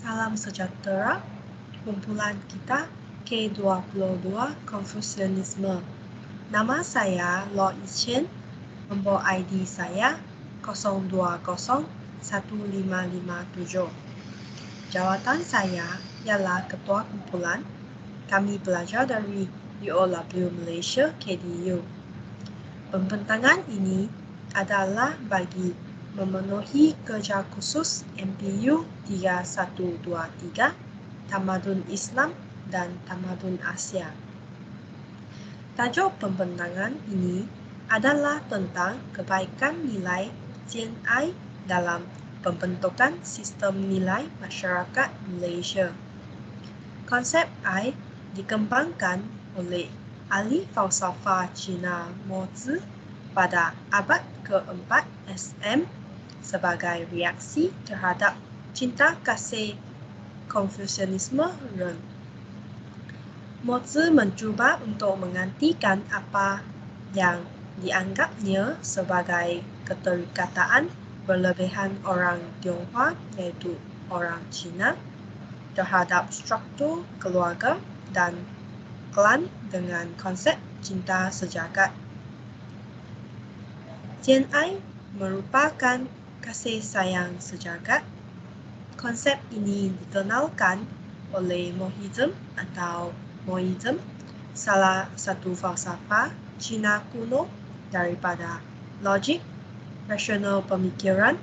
Salam sejahtera, kumpulan kita K22 Konfusianisme. Nama saya Lo Yichen, nombor ID saya 02015557. Jawatan saya ialah Ketua Kumpulan. Kami belajar dari UOW Malaysia KDU. Pembentangan ini adalah bagi memenuhi kerja khusus MPU 3123, Tamadun Islam dan Tamadun Asia. Tajuk pembentangan ini adalah tentang kebaikan nilai GNI dalam pembentukan sistem nilai masyarakat Malaysia. Konsep I dikembangkan oleh ahli falsafah Cina Mo Zi pada abad ke-4 SM sebagai reaksi terhadap cinta kasih Konfusianisme Ren. Mo Zi mencuba untuk menggantikan apa yang dianggapnya sebagai keterikatan berlebihan orang Tionghoa iaitu orang Cina terhadap struktur keluarga dan klan dengan konsep cinta sejagat. GNI merupakan kasih sayang sejagat. Konsep ini dikenalkan oleh Mohism atau Moism, salah satu falsafah Cina kuno daripada logik, rasional pemikiran,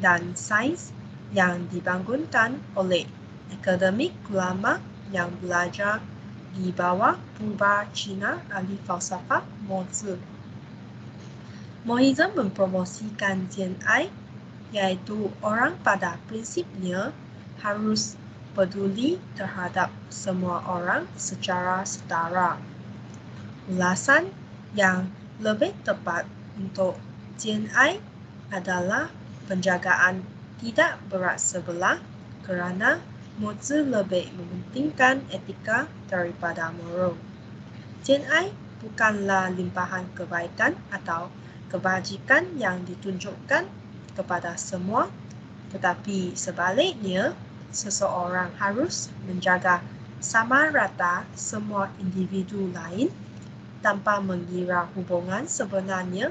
dan sains yang dibangunkan oleh akademik ulama yang belajar di bawah purba Cina ahli falsafah Mo Zi. Mohism mempromosikan GNI iaitu orang pada prinsipnya harus peduli terhadap semua orang secara setara. Ulasan yang lebih tepat untuk GNI adalah penjagaan tidak berat sebelah kerana Mo Zi lebih mementingkan etika daripada moral. GNI bukanlah limpahan kebaikan atau kebajikan yang ditunjukkan kepada semua, tetapi sebaliknya, seseorang harus menjaga sama rata semua individu lain tanpa mengira hubungan sebenarnya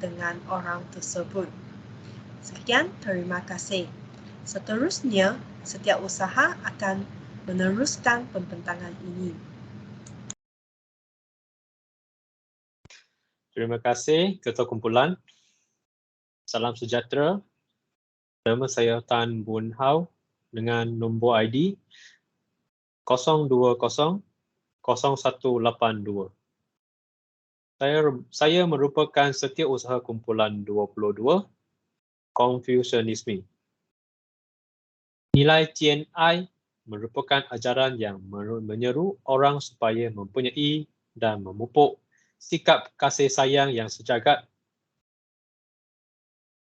dengan orang tersebut. Sekian, terima kasih. Seterusnya, setiap usaha akan meneruskan pembentangan ini. Terima kasih Ketua Kumpulan. Salam sejahtera. Nama saya Tan Boon Hau dengan nombor ID 0200182. Saya merupakan setiausaha kumpulan 22 Konfusianisme. Nilai GNI merupakan ajaran yang menyeru orang supaya mempunyai dan memupuk sikap kasih sayang yang sejagat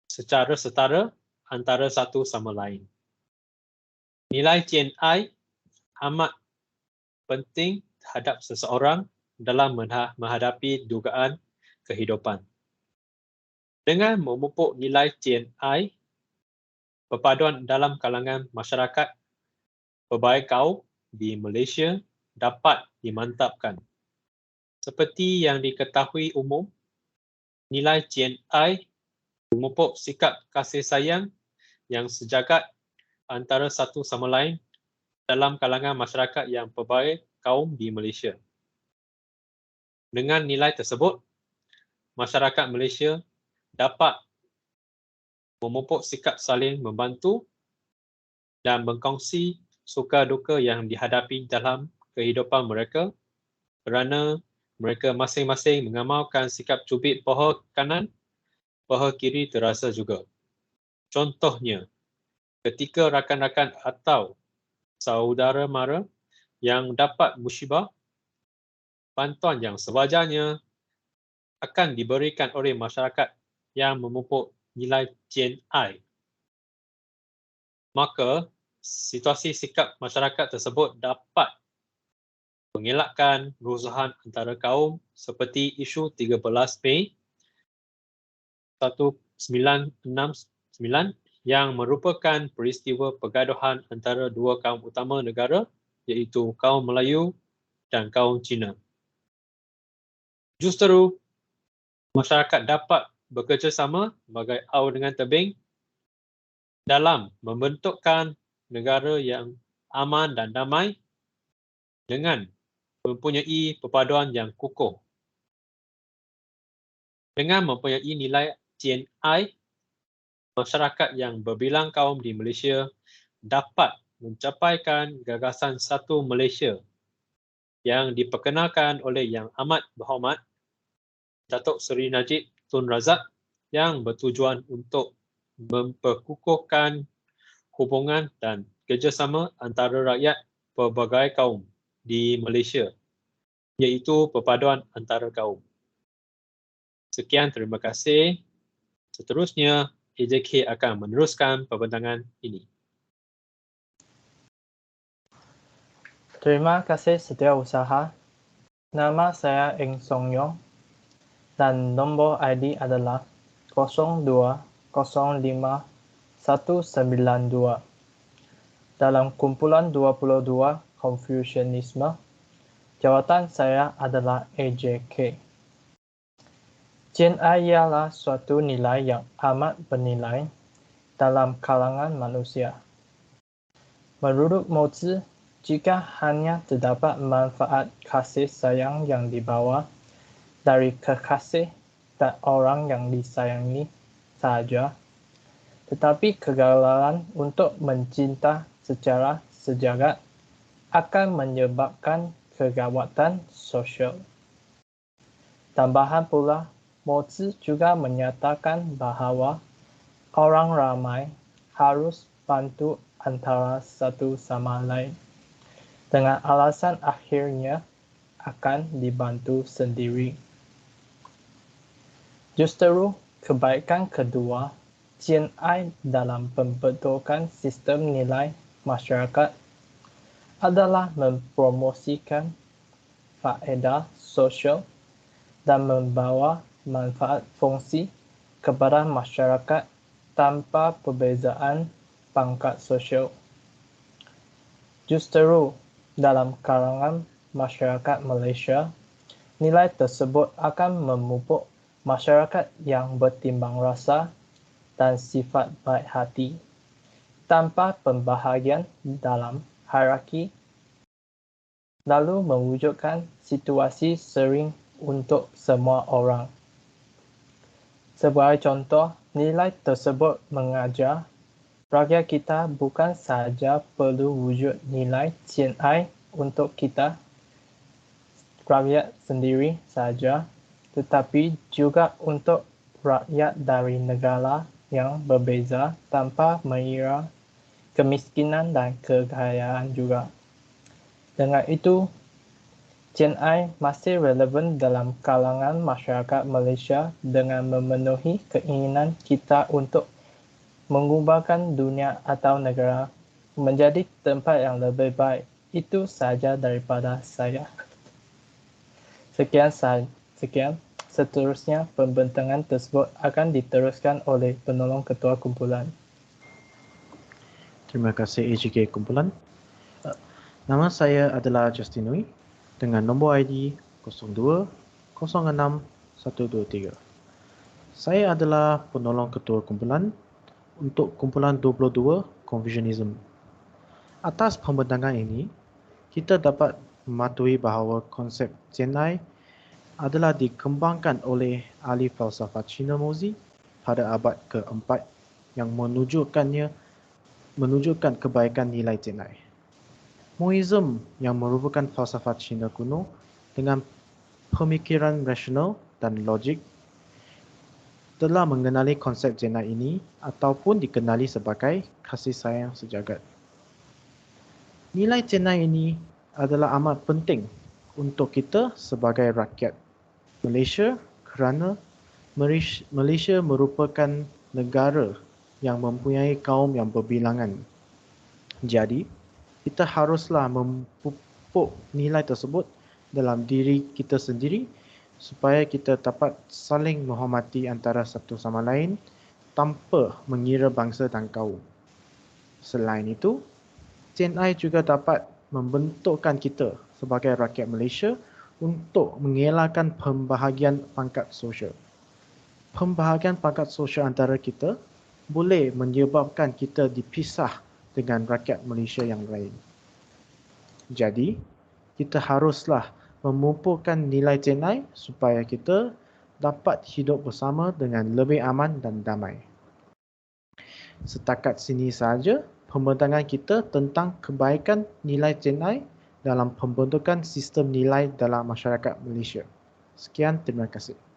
secara setara antara satu sama lain. Nilai GNI amat penting terhadap seseorang dalam menghadapi dugaan kehidupan. Dengan memupuk nilai GNI, perpaduan dalam kalangan masyarakat pelbagai kaum di Malaysia dapat dimantapkan. Seperti yang diketahui umum, nilai GNI memupuk sikap kasih sayang yang sejagat antara satu sama lain dalam kalangan masyarakat yang pelbagai kaum di Malaysia. Dengan nilai tersebut, masyarakat Malaysia dapat memupuk sikap saling membantu dan berkongsi suka duka yang dihadapi dalam kehidupan mereka kerana mereka masing-masing mengamalkan sikap cubit paha kanan, paha kiri terasa juga. Contohnya, ketika rakan-rakan atau saudara mara yang dapat musibah, bantuan yang sewajarnya akan diberikan oleh masyarakat yang memupuk nilai GNI. Maka, situasi sikap masyarakat tersebut dapat mengelakkan rusuhan antara kaum seperti isu 13 Mei 1969 yang merupakan peristiwa pergaduhan antara dua kaum utama negara, iaitu kaum Melayu dan kaum Cina. Justeru, masyarakat dapat bekerjasama sebagai au dengan tebing dalam membentukkan negara yang aman dan damai dengan mempunyai perpaduan yang kukuh. Dengan mempunyai nilai CNI, masyarakat yang berbilang kaum di Malaysia dapat mencapaikan gagasan satu Malaysia yang diperkenalkan oleh Yang Amat Berhormat Datuk Seri Najib Tun Razak yang bertujuan untuk memperkukuhkan hubungan dan kerjasama antara rakyat pelbagai kaum di Malaysia, iaitu perpaduan antara kaum. Sekian, terima kasih. Seterusnya, AJK akan meneruskan pembentangan ini. Terima kasih Setiausaha. Nama saya Eng Song Yong dan nombor ID adalah 0205192. Dalam kumpulan 22 Confucianisme, jawatan saya adalah AJK. CNI ialah suatu nilai yang amat bernilai dalam kalangan manusia. Menurut Mozi, jika hanya terdapat manfaat kasih sayang yang dibawa dari kekasih dan orang yang disayangi sahaja, tetapi kegagalan untuk mencinta secara sejagat akan menyebabkan kegawatan sosial. Tambahan pula, Mozi juga menyatakan bahawa orang ramai harus bantu antara satu sama lain, dengan alasan akhirnya akan dibantu sendiri. Justeru, kebaikan kedua CNI dalam pembentukan sistem nilai masyarakat adalah mempromosikan faedah sosial dan membawa manfaat fungsi kepada masyarakat tanpa perbezaan pangkat sosial. Justeru, dalam kalangan masyarakat Malaysia, nilai tersebut akan memupuk masyarakat yang bertimbang rasa dan sifat baik hati, tanpa pembahagian dalam hierarki, lalu mewujudkan situasi sering untuk semua orang. Sebagai contoh, nilai tersebut mengajar rakyat kita bukan sahaja perlu wujud nilai CNI untuk kita, rakyat sendiri sahaja, tetapi juga untuk rakyat dari negara yang berbeza tanpa mengira kemiskinan dan kekayaan juga. Dengan itu, CNI masih relevan dalam kalangan masyarakat Malaysia dengan memenuhi keinginan kita untuk mengubahkan dunia atau negara menjadi tempat yang lebih baik. Itu sahaja daripada saya. Sekian. Seterusnya, pembentangan tersebut akan diteruskan oleh penolong ketua kumpulan. Terima kasih AJK kumpulan. Nama saya adalah Justin Nui dengan nombor ID 02-06-123. Saya adalah penolong ketua kumpulan untuk kumpulan 22 Confucianism. Atas pembentangan ini, kita dapat mematuhi bahawa konsep CNI adalah dikembangkan oleh ahli falsafat Cina Mozi pada abad ke-4 yang menunjukkan kebaikan nilai CNI. Moism yang merupakan falsafat Cina kuno dengan pemikiran rasional dan logik telah mengenali konsep CNI ini ataupun dikenali sebagai kasih sayang sejagat. Nilai CNI ini adalah amat penting untuk kita sebagai rakyat Malaysia kerana Malaysia merupakan negara yang mempunyai kaum yang berbilangan. Jadi, kita haruslah memupuk nilai tersebut dalam diri kita sendiri supaya kita dapat saling menghormati antara satu sama lain tanpa mengira bangsa dan kaum. Selain itu, CNI juga dapat membentukkan kita sebagai rakyat Malaysia untuk mengelakkan pembahagian pangkat sosial. Pembahagian pangkat sosial antara kita boleh menyebabkan kita dipisah dengan rakyat Malaysia yang lain. Jadi, kita haruslah memupukkan nilai CNI supaya kita dapat hidup bersama dengan lebih aman dan damai. Setakat sini sahaja pembentangan kita tentang kebaikan nilai CNI dalam pembentukan sistem nilai dalam masyarakat Malaysia. Sekian, terima kasih.